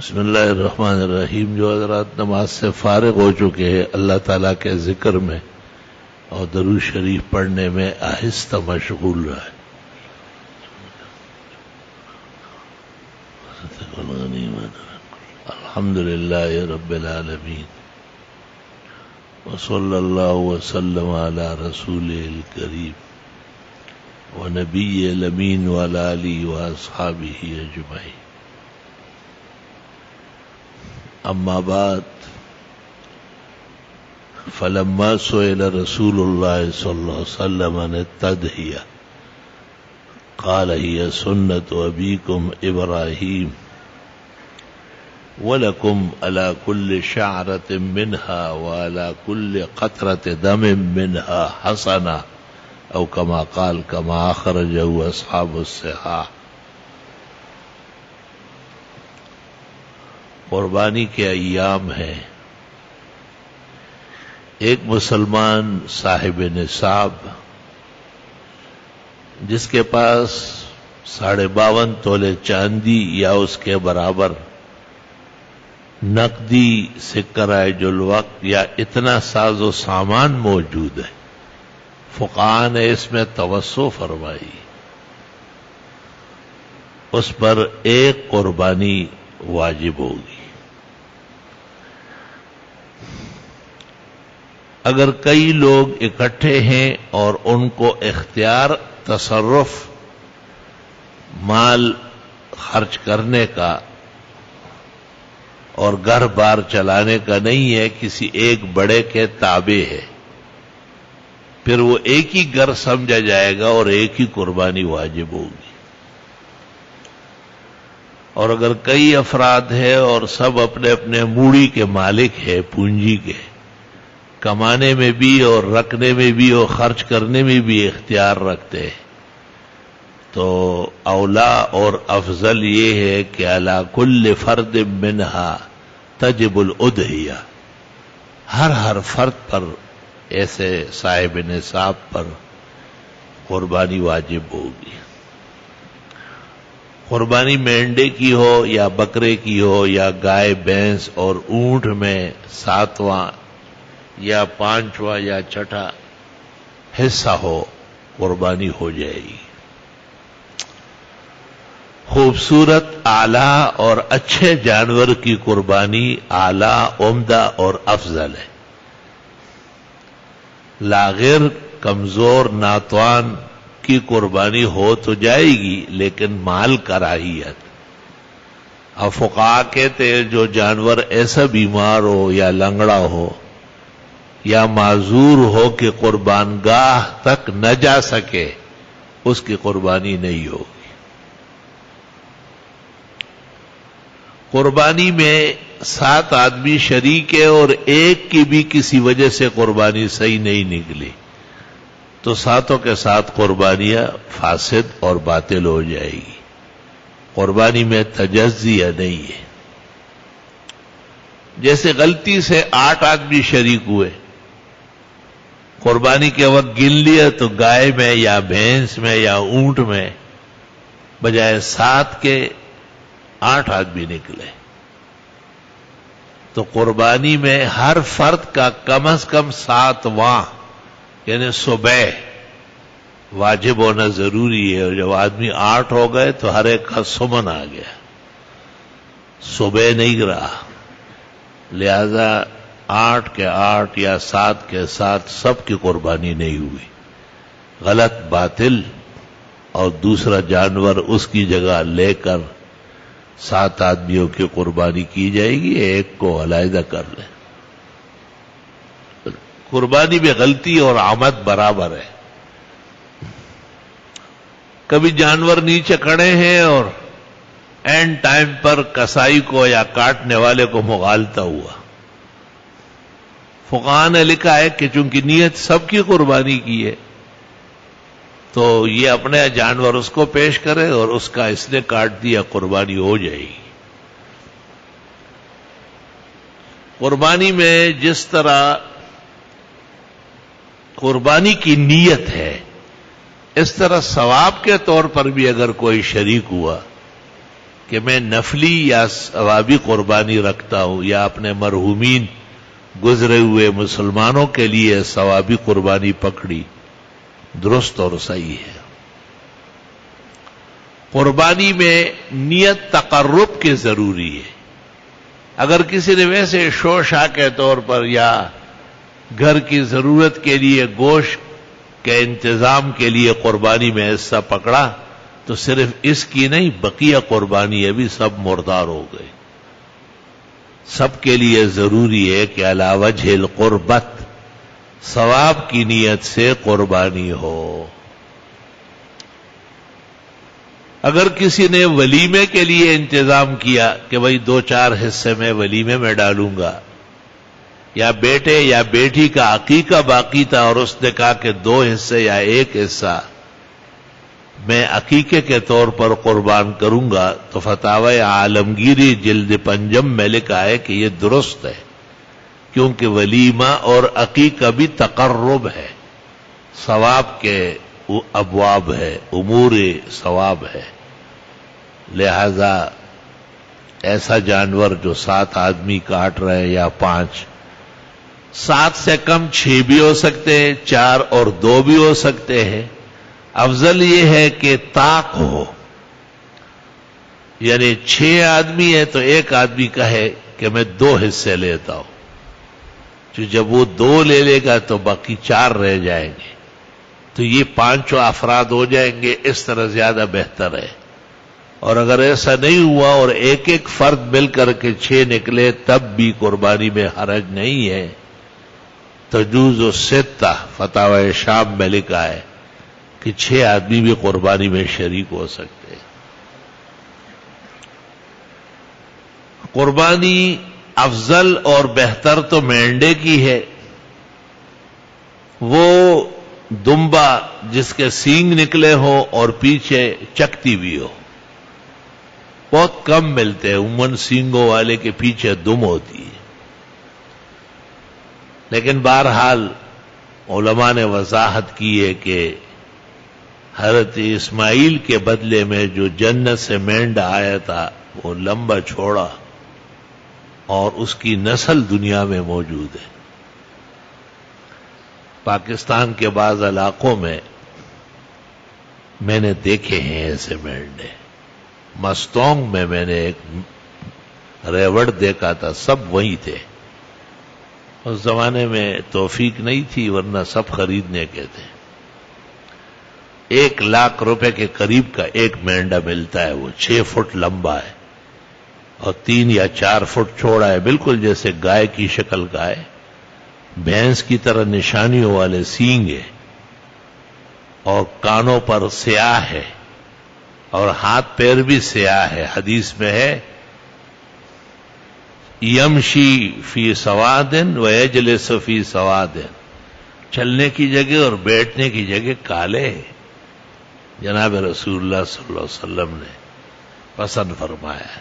بسم اللہ الرحمن الرحیم. جو حضرات نماز سے فارغ ہو چکے ہیں اللہ تعالیٰ کے ذکر میں اور درود شریف پڑھنے میں آہستہ مشغول رہے. الحمدللہ رب العالمین وصلی اللہ وسلم علی رسول الکریم ونبی الامین وعلی آلہ واصحابہ اجمعین. اما بعد فلما سئل رسول اللہ صلی اللہ علیہ وسلم عن التضحیہ قال هي سنة ابیکم ابراہیم ولکم على كل شعرة منها وعلى كل قطرة دم منها حسنة او كما قال كما اخرجه اصحاب الصحاح. قربانی کے ایام ہیں. ایک مسلمان صاحب نصاب جس کے پاس 52.5 تولے چاندی یا اس کے برابر نقدی سکرائے الوقت یا اتنا ساز و سامان موجود ہے، فقہاء نے اس میں توسع فرمائی، اس پر ایک قربانی واجب ہوگی. اگر کئی لوگ اکٹھے ہیں اور ان کو اختیار تصرف مال خرچ کرنے کا اور گھر بار چلانے کا نہیں ہے، کسی ایک بڑے کے تابع ہے، پھر وہ ایک ہی گھر سمجھا جائے گا اور ایک ہی قربانی واجب ہوگی. اور اگر کئی افراد ہیں اور سب اپنے اپنے موڑی کے مالک ہیں، پونجی کے، کمانے میں بھی اور رکھنے میں بھی اور خرچ کرنے میں بھی اختیار رکھتے ہیں، تو اولا اور افضل یہ ہے کہ علی کل فرد منہا تجب الاضحیہ، ہر فرد پر ایسے صاحب نصاب پر قربانی واجب ہوگی. قربانی مینڈے کی ہو یا بکرے کی ہو یا گائے بھینس اور اونٹ میں 7واں یا 5واں یا 6واں حصہ ہو، قربانی ہو جائے گی. خوبصورت اعلیٰ اور اچھے جانور کی قربانی اعلیٰ، عمدہ اور افضل ہے. لاغر، کمزور، ناتوان کی قربانی ہو تو جائے گی لیکن مال کراہیت. اب فقہاء کہتے ہیں جو جانور ایسا بیمار ہو یا لنگڑا ہو یا معذور ہو کہ قربان گاہ تک نہ جا سکے، اس کی قربانی نہیں ہوگی. قربانی میں 7 آدمی شریک ہے اور ایک کی بھی کسی وجہ سے قربانی صحیح نہیں نکلی تو 7 کے 7 قربانیاں فاسد اور باطل ہو جائے گی. قربانی میں تجزیہ نہیں ہے. جیسے غلطی سے 8 آدمی شریک ہوئے، قربانی کے وقت گن لیا تو گائے میں یا بھینس میں یا اونٹ میں بجائے 7 کے 8 آدمی نکلے، تو قربانی میں ہر فرد کا کم از کم 7واں یعنی صبح واجب ہونا ضروری ہے. اور جب آدمی 8 ہو گئے تو ہر ایک کا سمن آ گیا، صبح نہیں رہا. لہذا 8 کے 8 یا 7 کے 7 سب کی قربانی نہیں ہوئی. غلط، باطل اور دوسرا جانور اس کی جگہ لے کر 7 آدمیوں کی قربانی کی جائے گی، ایک کو علیحدہ کر لیں. قربانی میں غلطی اور آمد برابر ہے. کبھی جانور نیچے کھڑے ہیں اور اینڈ ٹائم پر کسائی کو یا کاٹنے والے کو مغالطہ ہوا. فقہاء نے لکھا ہے کہ چونکہ نیت سب کی قربانی کی ہے تو یہ اپنے جانور اس کو پیش کرے اور اس کا اس نے کاٹ دیا، قربانی ہو جائے گی. قربانی میں جس طرح قربانی کی نیت ہے اس طرح ثواب کے طور پر بھی اگر کوئی شریک ہوا کہ میں نفلی یا ثوابی قربانی رکھتا ہوں یا اپنے مرحومین گزرے ہوئے مسلمانوں کے لیے ثوابی قربانی پکڑی، درست اور صحیح ہے۔ قربانی میں نیت تقرب کی ضروری ہے۔ اگر کسی نے ویسے شوشا کے طور پر یا گھر کی ضرورت کے لیے گوشت کے انتظام کے لیے قربانی میں حصہ پکڑا تو صرف اس کی نہیں، بقیہ قربانی ابھی سب مردار ہو گئے۔ سب کے لیے ضروری ہے کہ علی وجہ القربت، ثواب کی نیت سے قربانی ہو۔ اگر کسی نے ولیمے کے لیے انتظام کیا کہ بھئی 2-4 حصے میں ولیمے میں ڈالوں گا، یا بیٹے یا بیٹی کا عقیقہ باقی تھا اور اس نے کہا کہ 2 حصے یا 1 حصہ میں عقیقے کے طور پر قربان کروں گا، تو فتاوی عالمگیری جلد 5 میں لکھا ہے کہ یہ درست ہے، کیونکہ ولیمہ اور عقیقہ بھی تقرب ہے، ثواب کے ابواب ہے، امور ثواب ہے۔ لہذا ایسا جانور جو 7 آدمی کاٹ رہے یا 5، 7 سے کم 6 بھی ہو سکتے ہیں، 4 اور 2 بھی ہو سکتے ہیں۔ افضل یہ ہے کہ طاق ہو، یعنی 6 آدمی ہے تو ایک آدمی کہے کہ میں 2 حصے لیتا ہوں، تو جب وہ 2 لے لے گا تو باقی 4 رہ جائیں گے، تو یہ 5 افراد ہو جائیں گے۔ اس طرح زیادہ بہتر ہے۔ اور اگر ایسا نہیں ہوا اور ایک ایک فرد مل کر کے 6 نکلے تب بھی قربانی میں حرج نہیں ہے۔ تجوز الستہ فتاوی شام میں لکھا ہے کہ 6 آدمی بھی قربانی میں شریک ہو سکتے ہیں۔ قربانی افضل اور بہتر تو مینڈے کی ہے، وہ دمبا جس کے سینگ نکلے ہوں اور پیچھے چکتی بھی ہو، بہت کم ملتے ہیں، عموماً سینگوں والے کے پیچھے دم ہوتی ہے۔ لیکن بہرحال علماء نے وضاحت کی ہے کہ حضرت اسماعیل کے بدلے میں جو جنت سے مینڈا آیا تھا وہ لمبا چھوڑا اور اس کی نسل دنیا میں موجود ہے۔ پاکستان کے بعض علاقوں میں نے دیکھے ہیں ایسے مینڈے۔ مستونگ میں نے ایک ریوڑ دیکھا تھا، سب وہی تھے۔ اس زمانے میں توفیق نہیں تھی، ورنہ سب خریدنے کے تھے۔ 1 لاکھ روپے کے قریب کا ایک مینڈا ملتا ہے، وہ 6 فٹ لمبا ہے اور 3 یا 4 فٹ چوڑا ہے، بالکل جیسے گائے کی شکل کا ہے، بھینس کی طرح نشانیوں والے سینگ ہے اور کانوں پر سیاہ ہے اور ہاتھ پیر بھی سیاہ ہے۔ حدیث میں ہے یمشی فی سواد ویجلس فی سواد، چلنے کی جگہ اور بیٹھنے کی جگہ کالے ہیں۔ جناب رسول اللہ صلی اللہ علیہ وسلم نے پسند فرمایا ہے۔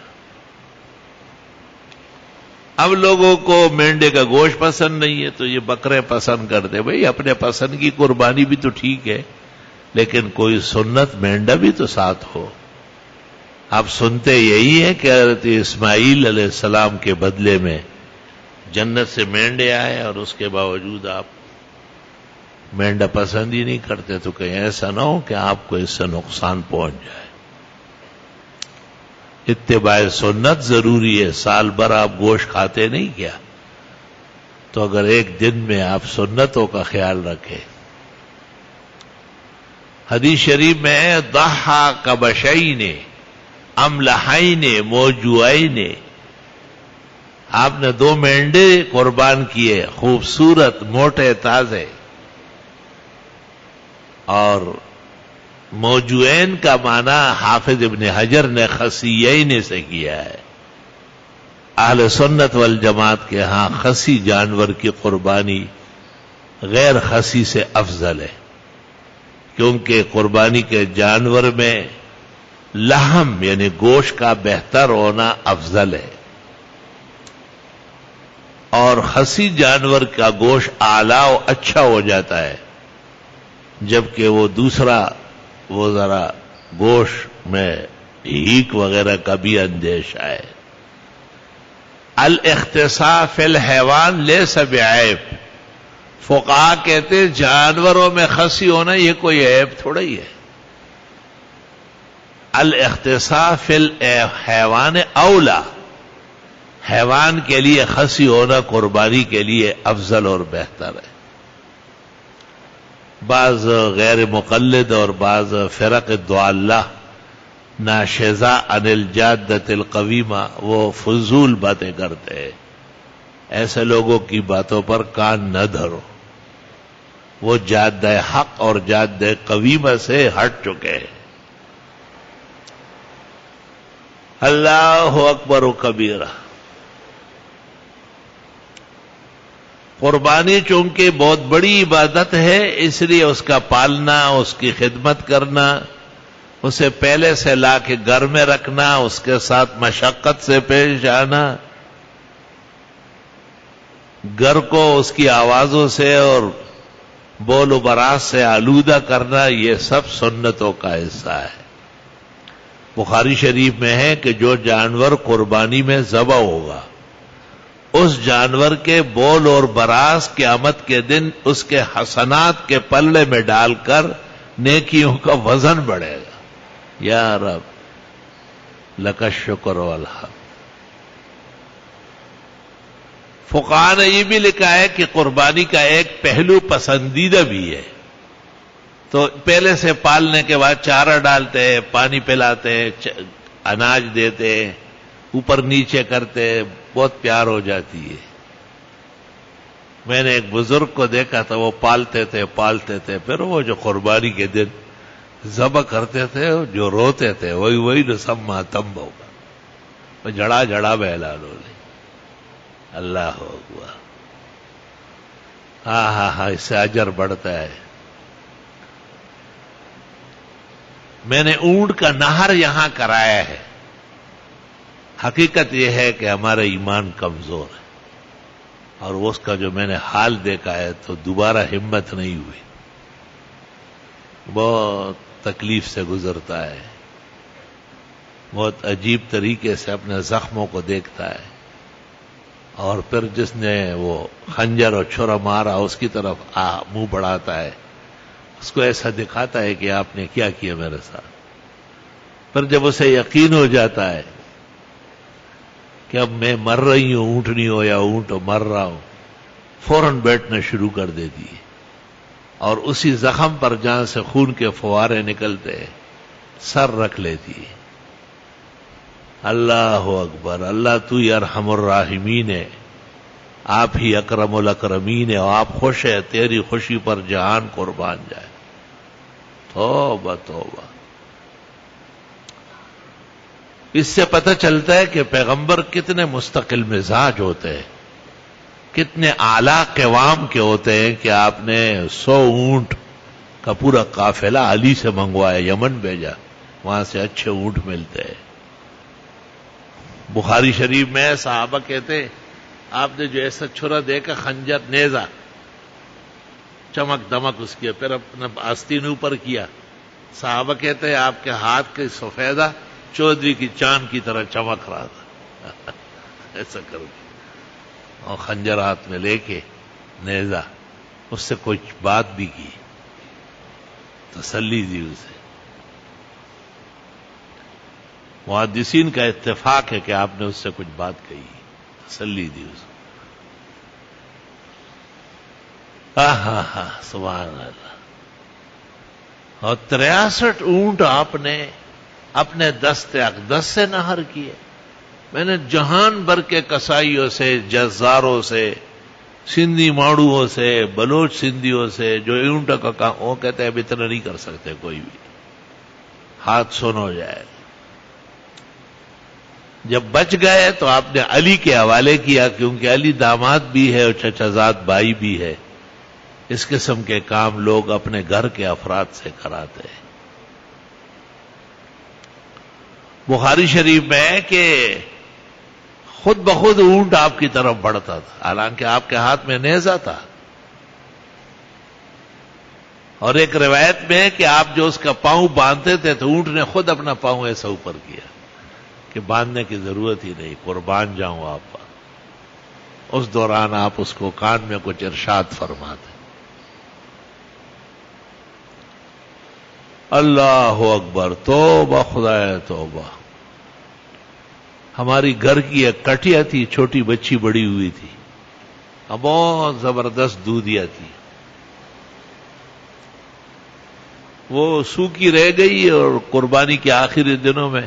اب لوگوں کو مینڈے کا گوشت پسند نہیں ہے تو یہ بکرے پسند کرتے۔ بھئی اپنے پسند کی قربانی بھی تو ٹھیک ہے، لیکن کوئی سنت مینڈا بھی تو ساتھ ہو۔ آپ سنتے یہی ہے کہ حضرت اسماعیل علیہ السلام کے بدلے میں جنت سے مینڈے آئے اور اس کے باوجود آپ مینڈا پسند ہی نہیں کرتے، تو کہیں ایسا نہ ہو کہ آپ کو اس سے نقصان پہنچ جائے۔ اتباع سنت ضروری ہے۔ سال بھر آپ گوشت کھاتے نہیں کیا، تو اگر ایک دن میں آپ سنتوں کا خیال رکھیں۔ حدیث شریف میں ہے ضحى کبشین املحین موجوعین، آپ نے 2 مینڈے قربان کیے، خوبصورت موٹے تازے، اور موجوعین کا معنی حافظ ابن حجر نے خصیین سے کیا ہے۔ اہل سنت والجماعت کے ہاں خصی جانور کی قربانی غیر خصی سے افضل ہے، کیونکہ قربانی کے جانور میں لحم یعنی گوشت کا بہتر ہونا افضل ہے، اور خصی جانور کا گوشت اعلیٰ و اچھا ہو جاتا ہے، جبکہ وہ دوسرا وہ ذرا گوشت میں ہیک وغیرہ کا بھی اندیشہ ہے. الاختصاص فی الحیوان لیس بعیب. فقہا کہتے جانوروں میں خصی ہونا یہ کوئی عیب تھوڑا ہی ہے. الاختصاص فی الحیوان اولا، حیوان کے لیے خصی ہونا قربانی کے لیے افضل اور بہتر ہے. بعض غیر مقلد اور بعض فرق ضالہ ناشزہ عن الجادۃ القویمہ وہ فضول باتیں کرتے ہیں. ایسے لوگوں کی باتوں پر کان نہ دھرو، وہ جادہ حق اور جادہ قویمہ سے ہٹ چکے ہیں. اللہ اکبر و کبیرہ. قربانی چونکہ بہت بڑی عبادت ہے، اس لیے اس کا پالنا، اس کی خدمت کرنا، اسے پہلے سے لا کے گھر میں رکھنا، اس کے ساتھ مشقت سے پیش آنا، گھر کو اس کی آوازوں سے اور بول و براز سے آلودہ کرنا، یہ سب سنتوں کا حصہ ہے. بخاری شریف میں ہے کہ جو جانور قربانی میں ذبح ہوگا، اس جانور کے بول اور براز قیامت کے دن اس کے حسنات کے پلڑے میں ڈال کر نیکیوں کا وزن بڑھے گا. یا رب لک الشکر والحمد. فقہاء نے یہ بھی لکھا ہے کہ قربانی کا ایک پہلو پسندیدہ بھی ہے. تو پہلے سے پالنے کے بعد چارہ ڈالتے ہیں، پانی پلاتے ہیں، اناج دیتے ہیں، اوپر نیچے کرتے ہیں، بہت پیار ہو جاتی ہے. میں نے ایک بزرگ کو دیکھا تھا، وہ پالتے تھے، پھر وہ جو قربانی کے دن ذبح کرتے تھے، جو روتے تھے وہی رسم ماتم ہوگا، وہ جڑا بہلا لو لے. اللہ اکبر. ہاں اس سے اجر بڑھتا ہے. میں نے اونٹ کا نہر یہاں کرایا ہے. حقیقت یہ ہے کہ ہمارا ایمان کمزور ہے، اور اس کا جو میں نے حال دیکھا ہے تو دوبارہ ہمت نہیں ہوئی. بہت تکلیف سے گزرتا ہے، بہت عجیب طریقے سے اپنے زخموں کو دیکھتا ہے، اور پھر جس نے وہ خنجر اور چھرا مارا اس کی طرف منہ بڑھاتا ہے، اس کو ایسا دکھاتا ہے کہ آپ نے کیا کیا میرے ساتھ. پھر جب اسے یقین ہو جاتا ہے کہ اب میں مر رہی ہوں، اونٹنی ہو یا اونٹ مر رہا ہوں، فوراً بیٹھنا شروع کر دیتی ہے، اور اسی زخم پر جہاں سے خون کے فوارے نکلتے ہیں سر رکھ لیتی ہے. اللہ اکبر. اللہ تو ہی ارحم الراحمین ہے، آپ ہی اکرم الاکرمین ہے، اور آپ خوش ہے، تیری خوشی پر جہان قربان جائے. توبہ توبہ. اس سے پتہ چلتا ہے کہ پیغمبر کتنے مستقل مزاج ہوتے ہیں، کتنے اعلیٰ قوام کے ہوتے ہیں کہ آپ نے 100 اونٹ کا پورا قافلہ علی سے منگوایا، یمن بھیجا، وہاں سے اچھے اونٹ ملتے ہیں. بخاری شریف میں صحابہ کہتے آپ نے جو ایسا چھرا دیکھا، خنجر نیزہ، چمک دمک اس کی، پھر اپنا آستین اوپر کیا. صحابہ کہتے ہیں آپ کے ہاتھ کے سفیدہ چودھری کی چاند کی طرح چمک رہا تھا. ایسا کر کے اور خنجر ہاتھ میں لے کے نیزہ، اس سے کچھ بات بھی کی، تسلی دی اسے. محدثین کا اتفاق ہے کہ آپ نے اس سے کچھ بات کہی، تسلی دی اسے. سبحان اللہ. اور 63 اونٹ آپ نے اپنے دست اقدس سے نہر کیے. میں نے جہان بھر کے کسائیوں سے، جزاروں سے، سندھی ماڑوؤں سے، بلوچ سندھیوں سے جو اونٹ کا کام، وہ کہتے ہیں اب اتنا نہیں کر سکتے کوئی بھی، ہاتھ سن ہو جائے. جب بچ گئے تو آپ نے علی کے حوالے کیا، کیونکہ علی داماد بھی ہے اور چچا زاد بھائی بھی ہے. اس قسم کے کام لوگ اپنے گھر کے افراد سے کراتے ہیں. بخاری شریف میں ہے کہ خود بخود اونٹ آپ کی طرف بڑھتا تھا، حالانکہ آپ کے ہاتھ میں نیزہ تھا. اور ایک روایت میں ہے کہ آپ جو اس کا پاؤں باندھتے تھے تو اونٹ نے خود اپنا پاؤں ایسا اوپر کیا کہ باندھنے کی ضرورت ہی نہیں، قربان جاؤں آپ پر۔ اس دوران آپ اس کو کان میں کچھ ارشاد فرماتے۔ اللہ اکبر، توبہ خدایا توبہ۔ ہماری گھر کی ایک کٹیا تھی، چھوٹی بچی بڑی ہوئی تھی، بہت زبردست دودھیا تھی، وہ سوکھی رہ گئی اور قربانی کے آخری دنوں میں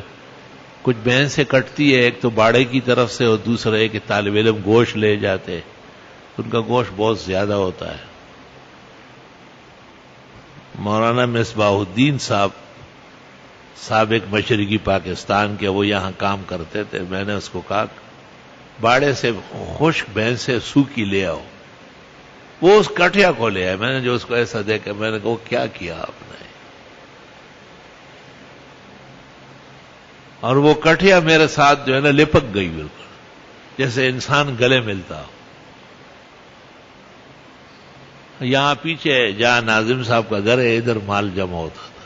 کچھ بھینسیں کٹتی ہے، ایک تو باڑے کی طرف سے اور دوسرا ہے کہ طالب علم گوشت لے جاتے، ان کا گوشت بہت زیادہ ہوتا ہے۔ مولانا مصباح الدین صاحب سابق مشرقی پاکستان کے، وہ یہاں کام کرتے تھے، میں نے اس کو کہا باڑے سے خشک بھینسیں سوکھی لے آؤ، وہ اس کٹیا کو لے آئے۔ میں نے جو اس کو ایسا دیکھا، میں نے کہا وہ کیا کیا آپ نے؟ اور وہ کٹیا میرے ساتھ جو ہے نا لپک گئی، بالکل جیسے انسان گلے ملتا ہو۔ یہاں پیچھے جہاں ناظم صاحب کا گھر ہے، ادھر مال جمع ہوتا تھا،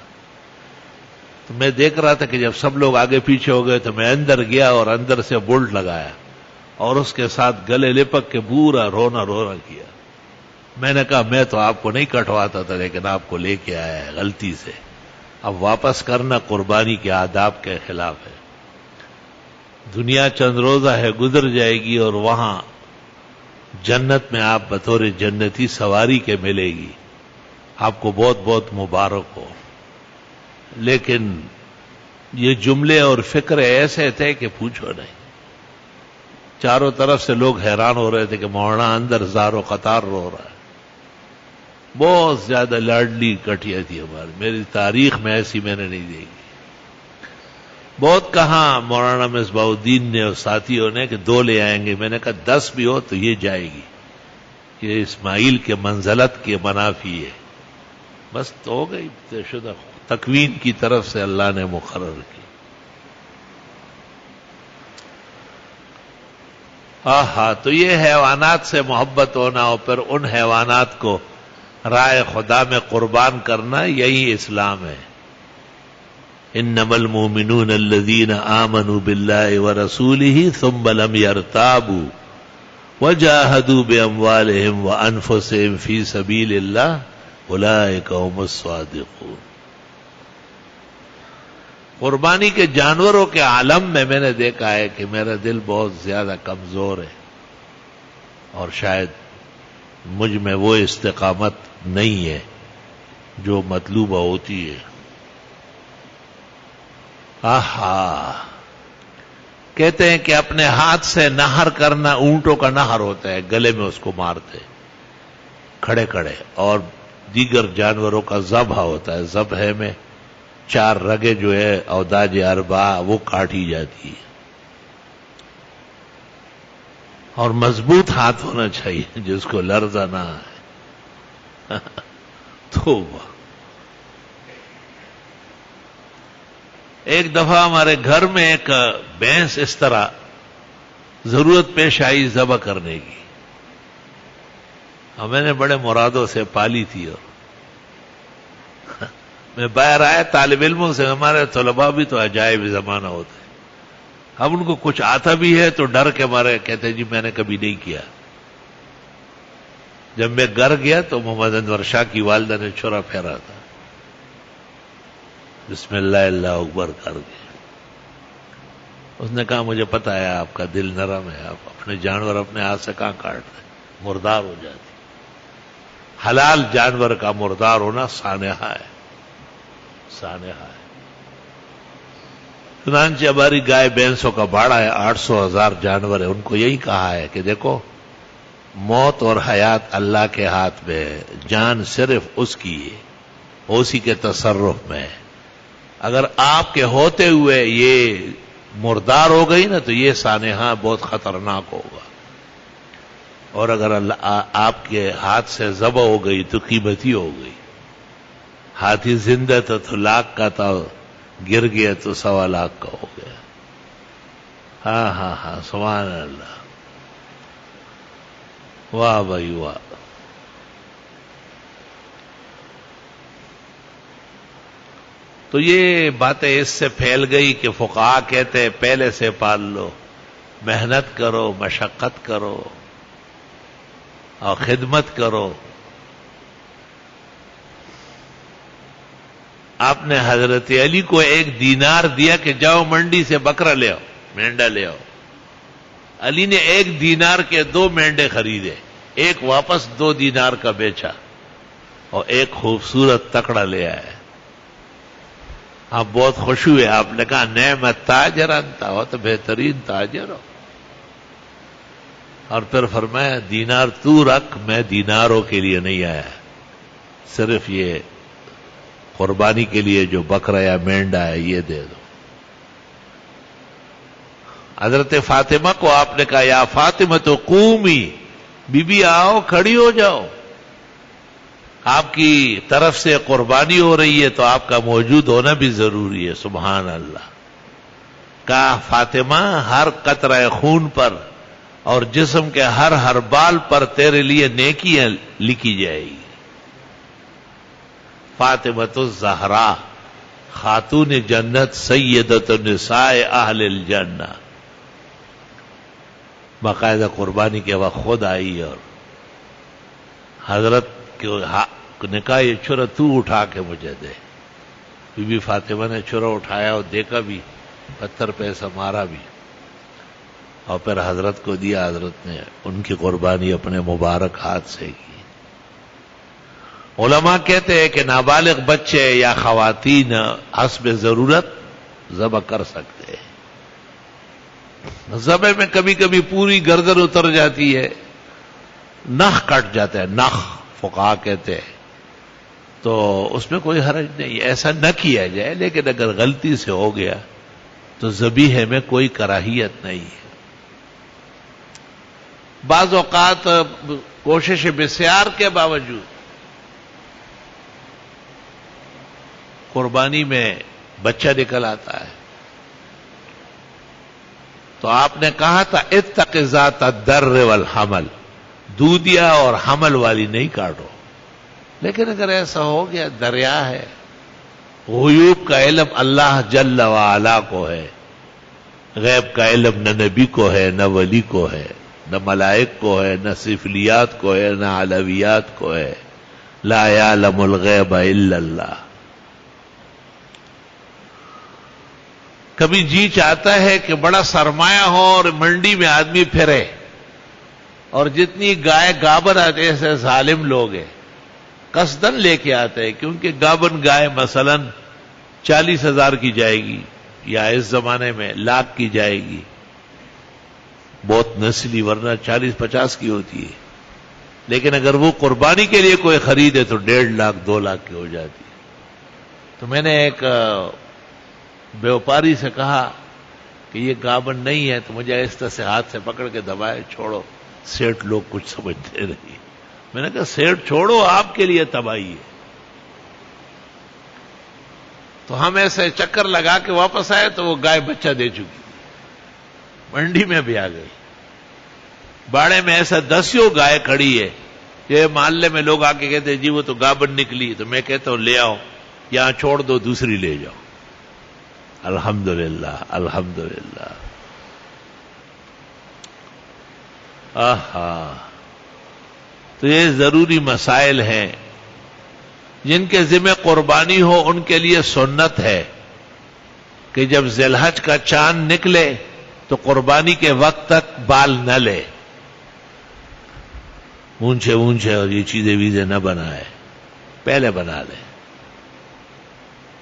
تو میں دیکھ رہا تھا کہ جب سب لوگ آگے پیچھے ہو گئے تو میں اندر گیا اور اندر سے بولٹ لگایا اور اس کے ساتھ گلے لپک کے پورا رونا کیا۔ میں نے کہا میں تو آپ کو نہیں کٹواتا تھا، لیکن آپ کو لے کے آیا ہے غلطی سے، اب واپس کرنا قربانی کے آداب کے خلاف ہے۔ دنیا چند روزہ ہے، گزر جائے گی، اور وہاں جنت میں آپ بطور جنتی سواری کے ملے گی، آپ کو بہت بہت مبارک ہو۔ لیکن یہ جملے اور فکرے ایسے تھے کہ پوچھو نہیں، چاروں طرف سے لوگ حیران ہو رہے تھے کہ مولانا اندر زار و قطار رو رہا ہے۔ بہت زیادہ لاڈلی کٹیا تھی ہماری، میری تاریخ میں ایسی میں نے نہیں دیکھی۔ بہت کہاں مولانا مصباح الدین نے اور ساتھیوں نے کہ 2 لے آئیں گے، میں نے کہا 10 بھی ہو تو یہ جائے گی، یہ اسماعیل کے منزلت کے منافی ہے۔ بس تو ہو گئی، طے شدہ تکوین کی طرف سے اللہ نے مقرر کی۔ تو یہ حیوانات سے محبت ہونا اور پھر ان حیوانات کو رائے خدا میں قربان کرنا، یہی اسلام ہے۔ انما المؤمنون الذين آمنوا بالله ورسوله ثم لم يرتابوا وجاهدوا بأموالهم وأنفسهم في سبيل الله أولئك هم الصادقون۔ قربانی کے جانوروں کے عالم میں نے دیکھا ہے کہ میرا دل بہت زیادہ کمزور ہے، اور شاید مجھ میں وہ استقامت نہیں ہے جو مطلوبہ ہوتی ہے۔ کہتے ہیں کہ اپنے ہاتھ سے نہر کرنا، اونٹوں کا نہر ہوتا ہے، گلے میں اس کو مارتے کھڑے کھڑے، اور دیگر جانوروں کا ذبح ہوتا ہے، ذبح میں 4 رگیں جو ہے اوداج اربع وہ کاٹی جاتی ہے، اور مضبوط ہاتھ ہونا چاہیے جس کو لرزہ نہ آئے۔ توبہ۔ ایک دفعہ ہمارے گھر میں ایک بھینس اس طرح ضرورت پیش آئی ذبح کرنے کی، اور میں نے بڑے مرادوں سے پالی تھی، اور میں باہر آیا طالب علموں سے، ہمارے طلباء بھی تو عجائب زمانہ ہوتے ہیں، اب ان کو کچھ آتا بھی ہے تو ڈر کے مارے کہتے جی میں نے کبھی نہیں کیا۔ جب میں گھر گیا تو محمد انور شاہ کی والدہ نے چھرا پھیرا تھا، بسم اللہ اللہ اکبر کر کے اس نے کہا مجھے پتا ہے آپ کا دل نرم ہے، آپ اپنے جانور اپنے ہاتھ سے کہاں کاٹتے، مردار ہو جاتی۔ حلال جانور کا مردار ہونا سانحہ ہے، سانحہ ہے۔ چنانچہ ہماری گائے بھینسوں کا باڑا ہے، 800,000 جانور ہے، ان کو یہی کہا ہے کہ دیکھو موت اور حیات اللہ کے ہاتھ میں ہے، جان صرف اس کی ہے، اسی کے تصرف میں ہے۔ اگر آپ کے ہوتے ہوئے یہ مردار ہو گئی نا تو یہ سانحہ بہت خطرناک ہوگا، اور اگر آپ کے ہاتھ سے ذبح ہو گئی تو قیمتی ہو گئی۔ ہاتھی زندہ تھا تو 1,00,000 کا تھا، گر گیا تو 1,00,000 کا ہو گیا۔ ہاں سبحان اللہ، واہ بھائی واہ۔ تو یہ باتیں اس سے پھیل گئی کہ فقہا کہتے ہیں پہلے سے پال لو، محنت کرو، مشقت کرو اور خدمت کرو۔ آپ نے حضرت علی کو 1 دینار دیا کہ جاؤ منڈی سے بکرا لے آؤ، مینڈا لے آؤ۔ علی نے 1 دینار کے 2 مینڈے خریدے، ایک واپس 2 دینار کا بیچا اور ایک خوبصورت تکڑا لے آئے۔ آپ بہت خوش ہوئے، آپ نے کہا نعمت تاجر انت، ہو تو بہترین تاجر ہو۔ اور پھر فرمایا دینار تو رکھ، میں دیناروں کے لیے نہیں آیا، صرف یہ قربانی کے لیے جو بکرا یا مینڈا ہے یہ دے دو۔ حضرت فاطمہ کو آپ نے کہا یا فاطمہ تو قومی، بی بی آؤ کھڑی ہو جاؤ، آپ کی طرف سے قربانی ہو رہی ہے تو آپ کا موجود ہونا بھی ضروری ہے۔ سبحان اللہ۔ کہا فاطمہ ہر قطرہ خون پر اور جسم کے ہر بال پر تیرے لیے نیکیاں لکھی جائے گی۔ فاطمۃ الزہرا خاتون جنت سیدۃ النساء اہل الجنہ، باقاعدہ قربانی کے وقت خود آئی اور حضرت نے کہا یہ چھرا تو اٹھا کے مجھے دے۔ بی بی فاطمہ نے چھرا اٹھایا اور دیکھا بھی، پتھر پہ ایسا مارا بھی اور پھر حضرت کو دیا۔ حضرت نے ان کی قربانی اپنے مبارک ہاتھ سے کی۔ علماء کہتے ہیں کہ نابالغ بچے یا خواتین حسب ضرورت ذبح کر سکتے ہیں۔ ذبح میں کبھی کبھی پوری گردن اتر جاتی ہے، نخ کٹ جاتا ہے، نخ فقہا کہتے ہیں، تو اس میں کوئی حرج نہیں، ایسا نہ کیا جائے، لیکن اگر غلطی سے ہو گیا تو ذبیحے میں کوئی کراہیت نہیں ہے۔ بعض اوقات کوشش بسیار کے باوجود قربانی میں بچہ نکل آتا ہے، تو آپ نے کہا تھا اتق ذات الدر والحمل، دودیا اور حمل والی نہیں کاٹو۔ لیکن اگر ایسا ہو گیا، دریا ہے، غیوب کا علم اللہ جل وعلا کو ہے، غیب کا علم نہ نبی کو ہے، نہ ولی کو ہے، نہ ملائک کو ہے، نہ سفلیات کو ہے، نہ علویات کو ہے، لا یعلم الغیب الا اللہ۔ کبھی جی چاہتا ہے کہ بڑا سرمایہ ہو اور منڈی میں آدمی پھرے، اور جتنی گائے گابن آتے ایسے ظالم لوگ ہیں قصدن لے کے آتے ہیں، کیونکہ گابن گائے مثلا 40,000 کی جائے گی یا اس زمانے میں 1,00,000 کی جائے گی، بہت نسلی، ورنہ 40-50 کی ہوتی ہے۔ لیکن اگر وہ قربانی کے لیے کوئی خریدے تو 1.5 2 لاکھ کی ہو جاتی ہے۔ تو میں نے ایک بیوپاری سے کہا کہ یہ گابن نہیں ہے، تو مجھے اس طرح سے ہاتھ سے پکڑ کے دبائے، چھوڑو، سیٹ لوگ کچھ سمجھتے نہیں۔ میں نے کہا سیٹ چھوڑو، آپ کے لیے تباہی ہے۔ تو ہم ایسے چکر لگا کے واپس آئے تو وہ گائے بچہ دے چکی، منڈی میں بھی آ گئی۔ باڑے میں ایسا 10 گائے کھڑی ہے، یہ محلے میں لوگ آ کے کہتے جی وہ تو گابن نکلی، تو میں کہتا ہوں لے آؤ، یہاں چھوڑ دو، دوسری لے جاؤ۔ الحمدللہ الحمدللہ۔ آہا، تو یہ ضروری مسائل ہیں جن کے ذمہ قربانی ہو، ان کے لیے سنت ہے کہ جب ذی الحج کا چاند نکلے تو قربانی کے وقت تک بال نہ لے، اونچے اور یہ چیزیں ویزیں نہ بنائے، پہلے بنا لے۔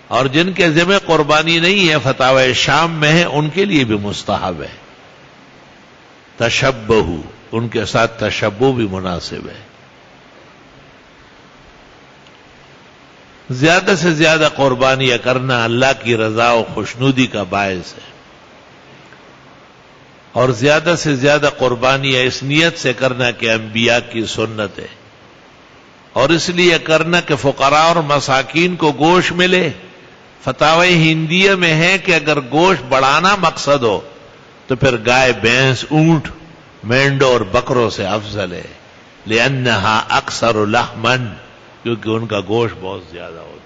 اور جن کے ذمہ قربانی نہیں ہے، فتاوی شام میں ہے، ان کے لیے بھی مستحب ہے تشبہ، ان کے ساتھ تشبہ بھی مناسب ہے۔ زیادہ سے زیادہ قربانیاں کرنا اللہ کی رضا و خوشنودی کا باعث ہے، اور زیادہ سے زیادہ قربانیاں اس نیت سے کرنا کہ انبیاء کی سنت ہے، اور اس لیے کرنا کہ فقراء اور مساکین کو گوشت ملے۔ فتاوی ہندیہ میں ہے کہ اگر گوشت بڑھانا مقصد ہو تو پھر گائے، بھینس، اونٹ، مینڈوں اور بکروں سے افضل ہے، لأنها اکثر لحما، کیونکہ ان کا گوشت بہت زیادہ ہوتا ہے۔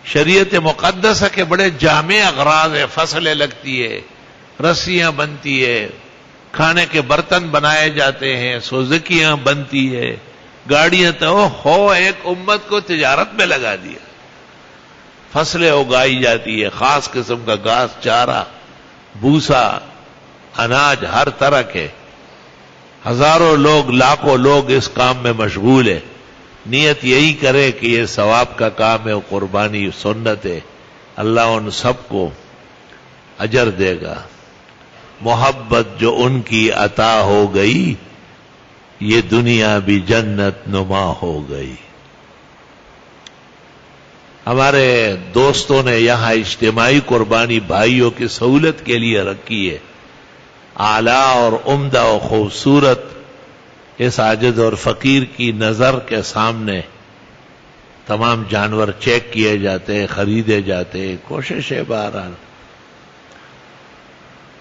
شریعت مقدسہ کے بڑے جامع اغراض ہے، فصلیں لگتی ہے، رسیاں بنتی ہے، کھانے کے برتن بنائے جاتے ہیں، سوزکیاں بنتی ہے، گاڑیاں تو ہو ایک امت کو تجارت میں لگا دیا، فصلیں اگائی جاتی ہے، خاص قسم کا گھاس، چارہ، بھوسا، اناج ہر طرح کے، ہزاروں لوگ، لاکھوں لوگ اس کام میں مشغول ہے۔ نیت یہی کرے کہ یہ ثواب کا کام ہے، قربانی سنت ہے، اللہ ان سب کو اجر دے گا۔ محبت جو ان کی عطا ہو گئی، یہ دنیا بھی جنت نما ہو گئی۔ ہمارے دوستوں نے یہاں اجتماعی قربانی بھائیوں کی سہولت کے لیے رکھی ہے، اعلیٰ اور عمدہ و خوبصورت، اس عاجز اور فقیر کی نظر کے سامنے تمام جانور چیک کیے جاتے، خریدے جاتے، کوشش ہے بہرحال۔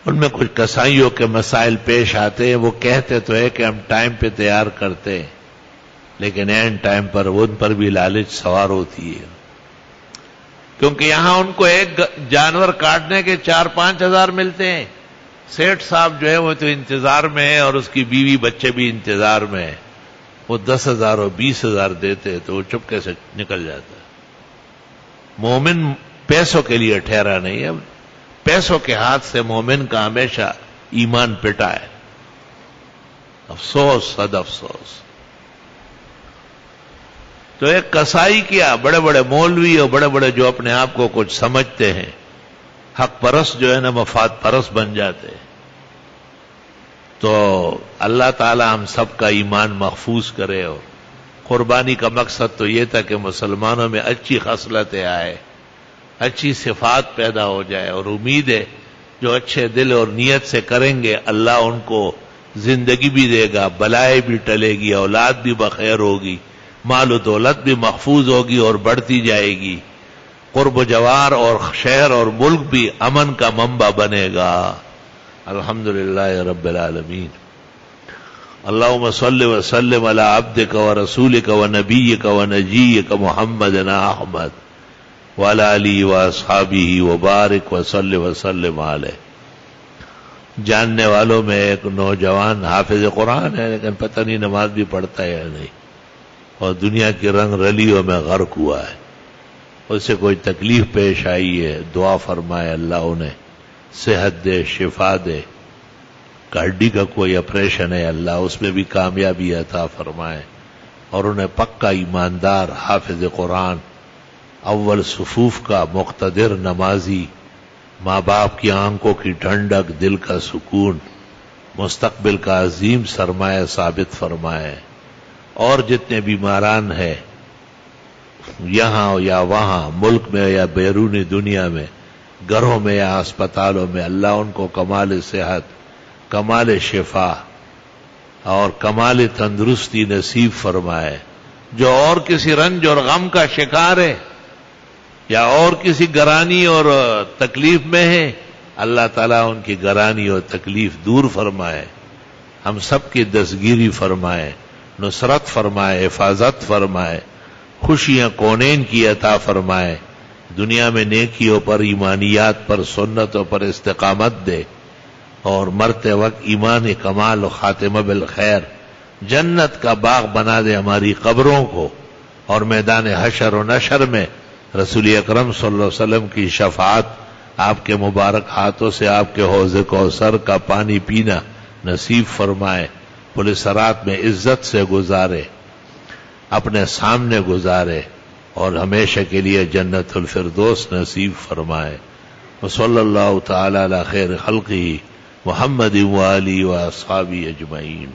ان میں کچھ کسائیوں کے مسائل پیش آتے ہیں، وہ کہتے تو ہے کہ ہم ٹائم پہ تیار کرتے ہیں، لیکن این ٹائم پر ان پر بھی لالچ سوار ہوتی ہے، کیونکہ یہاں ان کو ایک جانور کاٹنے کے 4-5 ہزار ملتے ہیں، سیٹھ صاحب جو ہے وہ تو انتظار میں ہے اور اس کی بیوی بچے بھی انتظار میں ہے، وہ 10,000 اور 20,000 دیتے تو وہ چپکے سے نکل جاتا ہے۔ مومن پیسوں کے لیے ٹھہرا نہیں ہے، پیسوں کے ہاتھ سے مومن کا ہمیشہ ایمان پٹا ہے، افسوس، صد افسوس۔ تو ایک کسائی کیا، بڑے بڑے مولوی اور بڑے بڑے جو اپنے آپ کو کچھ سمجھتے ہیں، حق پرست جو ہے نا، مفاد پرست بن جاتے ہیں۔ تو اللہ تعالی ہم سب کا ایمان محفوظ کرے، اور قربانی کا مقصد تو یہ تھا کہ مسلمانوں میں اچھی خصلتیں آئے، اچھی صفات پیدا ہو جائے، اور امید ہے جو اچھے دل اور نیت سے کریں گے اللہ ان کو زندگی بھی دے گا، بلائے بھی ٹلے گی، اولاد بھی بخیر ہوگی، مال و دولت بھی محفوظ ہوگی اور بڑھتی جائے گی، قرب و جوار اور شہر اور ملک بھی امن کا منبع بنے گا۔ الحمدللہ رب العالمین۔ اللہم صل وسلم علی عبدک ورسولک ونبیک ونجیک محمد احمد وعلی آلہ واصحابہ وبارک وسلم وسلم علیہ۔ جاننے والوں میں ایک نوجوان حافظ قرآن ہے، لیکن پتہ نہیں نماز بھی پڑھتا ہے یا نہیں، اور دنیا کی رنگ رلیوں میں غرق ہوا ہے، اس سے کوئی تکلیف پیش آئی ہے، دعا فرمائے اللہ انہیں صحت دے، شفا دے، ہڈی کا کوئی آپریشن ہے اللہ اس میں بھی کامیابی عطا فرمائے، اور انہیں پکا ایماندار حافظ قرآن، اول صفوف کا مقتدر نمازی، ماں باپ کی آنکھوں کی ٹھنڈک، دل کا سکون، مستقبل کا عظیم سرمایہ ثابت فرمائے، اور جتنے بیماران ہیں یہاں یا وہاں، ملک میں یا بیرونی دنیا میں، گھروں میں یا اسپتالوں میں، اللہ ان کو کمال صحت، کمال شفا اور کمال تندرستی نصیب فرمائے۔ جو اور کسی رنج اور غم کا شکار ہے یا اور کسی گرانی اور تکلیف میں ہے، اللہ تعالیٰ ان کی گرانی اور تکلیف دور فرمائے، ہم سب کی دستگیری فرمائے، نصرت فرمائے، حفاظت فرمائے، خوشیاں کونین کی عطا فرمائے، دنیا میں نیکیوں پر، ایمانیات پر، سنتوں پر استقامت دے، اور مرتے وقت ایمان کمال و خاتمہ بالخیر، جنت کا باغ بنا دے ہماری قبروں کو، اور میدان حشر و نشر میں رسول اکرم صلی اللہ علیہ وسلم کی شفاعت، آپ کے مبارک ہاتھوں سے آپ کے حوض کوثر کا پانی پینا نصیب فرمائے، پل صراط میں عزت سے گزارے، اپنے سامنے گزارے، اور ہمیشہ کے لیے جنت الفردوس نصیب فرمائے۔ وصلی اللہ تعالی علی خیر خلقہ محمد وآلہ واصحابہ اجمعین۔